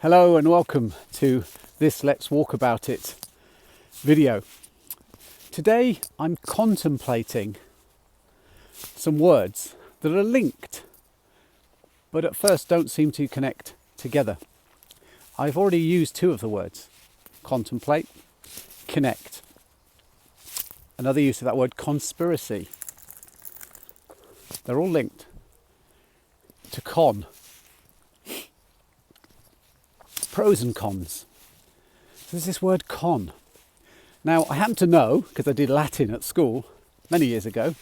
Hello and welcome to this Let's Walk About It video. Today I'm contemplating some words that are linked but at first don't seem to connect together. I've already used two of the words, contemplate, connect. Another use of that word, conspiracy. They're all linked to con. Pros and cons. So there's this word con. Now I happen to know, because I did Latin at school many years ago,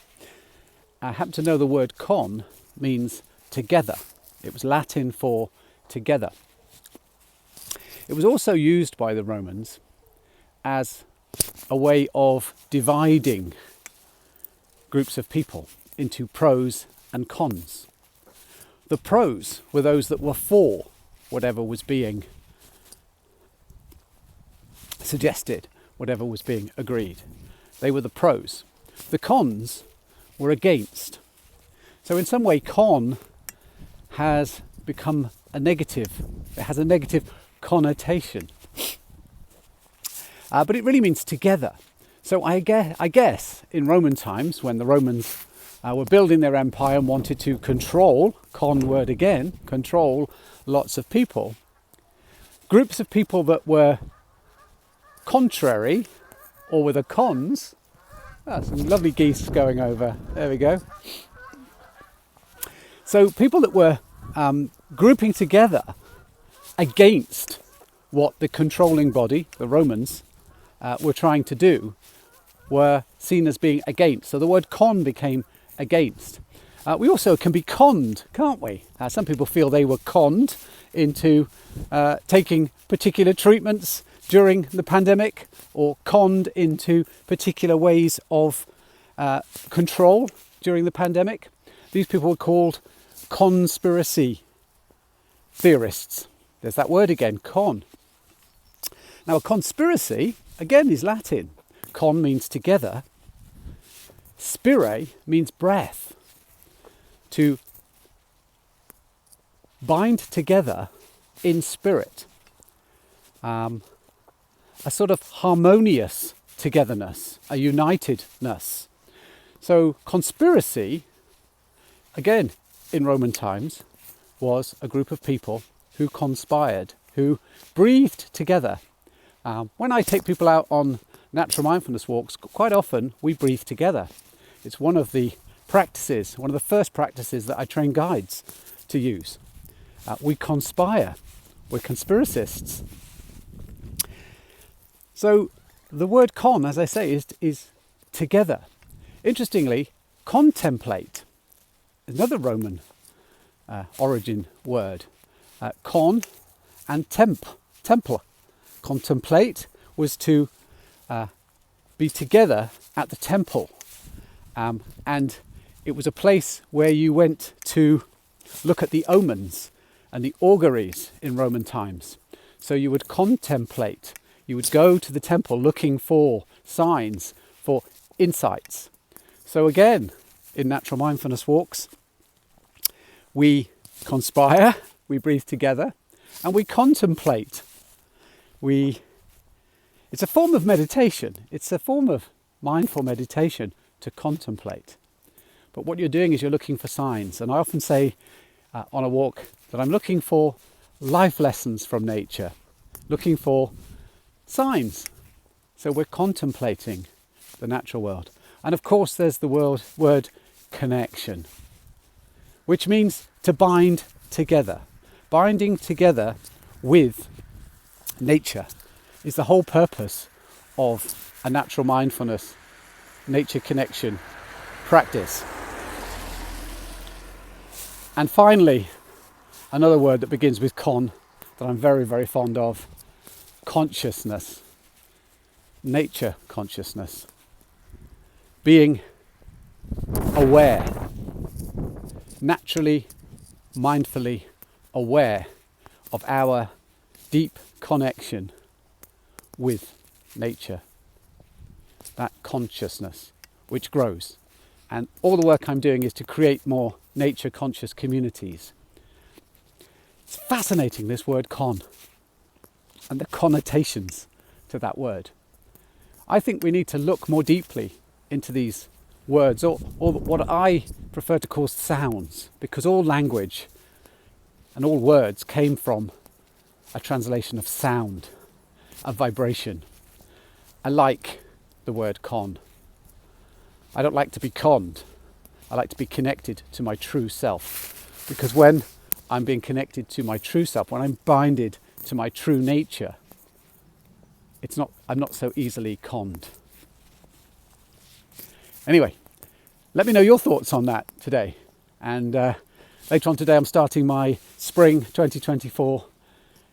I happen to know the word con means together. It was Latin for together. It was also used by the Romans as a way of dividing groups of people into pros and cons. The pros were those that were for whatever was being suggested, whatever was being agreed. They were the pros. The cons were against. So in some way, con has become a negative. It has a negative connotation. But it really means together. So I guess in Roman times, when the Romans were building their empire and wanted to control, con word again, control lots of people, groups of people that were contrary or were the cons. Some lovely geese going over. There we go. So people that were grouping together against what the controlling body, the Romans, were trying to do, were seen as being against. So the word con became against. We also can be conned, can't we? Some people feel they were conned into taking particular treatments during the pandemic, or conned into particular ways of control during the pandemic. These people were called conspiracy theorists. There's that word again, con. Now, a conspiracy, again, is Latin. Con means together. Spire means breath. To bind together in spirit. A sort of harmonious togetherness, a unitedness. So conspiracy, again, in Roman times, was a group of people who conspired, who breathed together. When I take people out on natural mindfulness walks, quite often we breathe together. It's one of the practices, one of the first practices that I train guides to use. We conspire, we're conspiracists. So the word con, as I say, is together. Interestingly, contemplate, another Roman origin word. Con and temple. Contemplate was to be together at the temple. And it was a place where you went to look at the omens and the auguries in Roman times. So you would contemplate. You would go to the temple looking for signs, for insights. So again, in natural mindfulness walks, we conspire, we breathe together, and we contemplate. It's a form of meditation. It's a form of mindful meditation to contemplate. But what you're doing is you're looking for signs. And I often say on a walk that I'm looking for life lessons from nature, looking for signs. So we're contemplating the natural world. And of course there's the word connection, which means to bind together. Binding together with nature is the whole purpose of a natural mindfulness, nature connection practice. And finally, another word that begins with con that I'm very, very fond of, consciousness, nature consciousness, being aware, naturally, mindfully aware of our deep connection with nature, that consciousness which grows. And all the work I'm doing is to create more nature conscious communities. It's fascinating, this word con, and the connotations to that word. I think we need to look more deeply into these words, or what I prefer to call sounds, because all language and all words came from a translation of sound, of vibration. I like the word con. I don't like to be conned. I like to be connected to my true self, because when I'm being connected to my true self, when I'm binded to my true nature, I'm not so easily conned. Anyway, let me know your thoughts on that today. And later on today, I'm starting my spring 2024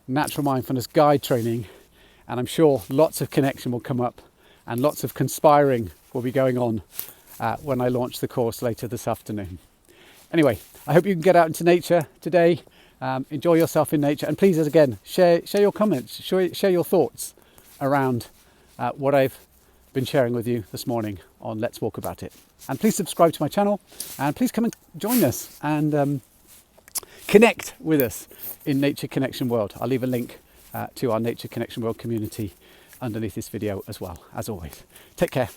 natural mindfulness guide training, and I'm sure lots of connection will come up and lots of conspiring will be going on when I launch the course later this afternoon. Anyway, I hope you can get out into nature today, enjoy yourself in nature, and please, again, share your comments, share your thoughts around what I've been sharing with you this morning on Let's Walk About It. And please subscribe to my channel, and please come and join us and connect with us in Nature Connection World. I'll leave a link to our Nature Connection World community underneath this video as well, as always. Take care.